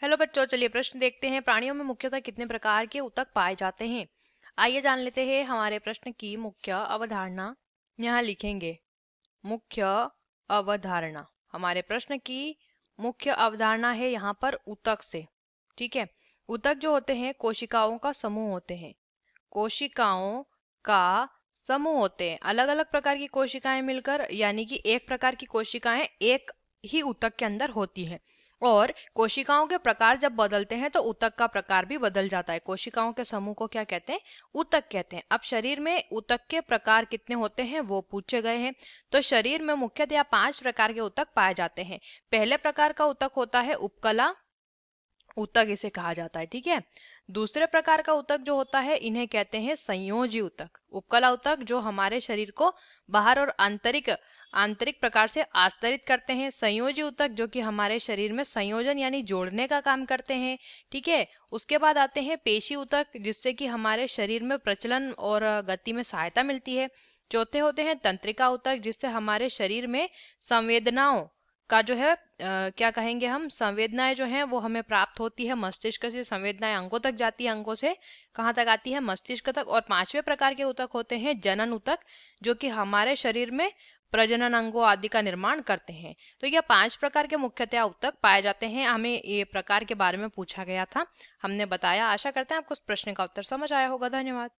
Hello बच्चों, चलिए प्रश्न देखते हैं। प्राणियों में मुख्यतः कितने प्रकार के ऊतक पाए जाते हैं? आइए जान लेते हैं हमारे प्रश्न की मुख्य अवधारणा। यहाँ लिखेंगे मुख्य अवधारणा। हमारे प्रश्न की मुख्य अवधारणा है यहाँ पर ऊतक से। ठीक है, ऊतक जो होते हैं कोशिकाओं का समूह होते हैं। कोशिकाओं का समूह होते हैं, अलग अलग प्रकार की कोशिकाएं मिलकर, यानी कि एक प्रकार की कोशिकाएं एक ही ऊतक के अंदर होती है। और कोशिकाओं के प्रकार जब बदलते हैं तो ऊतक का प्रकार भी बदल जाता है। कोशिकाओं के समूह को क्या कहते हैं? ऊतक कहते हैं। अब शरीर में ऊतक के प्रकार कितने होते हैं वो पूछे गए हैं। तो शरीर में मुख्यतः 5 प्रकार के ऊतक पाए जाते हैं। पहले प्रकार का ऊतक होता है उपकला ऊतक, इसे कहा जाता है। ठीक है, दूसरे प्रकार का ऊतक जो होता है इन्हें कहते हैं संयोजी ऊतक। उपकला ऊतक जो हमारे शरीर को बाहर और आंतरिक आंतरिक प्रकार से आस्तरित करते हैं। संयोजी ऊतक जो कि हमारे शरीर में संयोजन यानी जोड़ने का काम करते हैं। ठीक है, उसके बाद आते हैं पेशी ऊतक, जिससे कि हमारे शरीर में प्रचलन और गति में सहायता मिलती है। चौथे होते हैं तंत्रिका ऊतक, जिससे हमारे शरीर में संवेदनाओं का जो है क्या कहेंगे हम, संवेदनाएं जो हैं वो हमें प्राप्त होती है। मस्तिष्क से संवेदनाएं अंगों तक जाती है, अंगों से कहाँ तक आती है? मस्तिष्क तक। और 5वें प्रकार के ऊतक होते हैं जनन ऊतक, जो कि हमारे शरीर में प्रजनन अंगों आदि का निर्माण करते हैं। तो ये 5 प्रकार के मुख्यतः ऊतक पाए जाते हैं। हमें ये प्रकार के बारे में पूछा गया था, हमने बताया। आशा करते हैं आपको इस प्रश्न का उत्तर समझ आया होगा। धन्यवाद।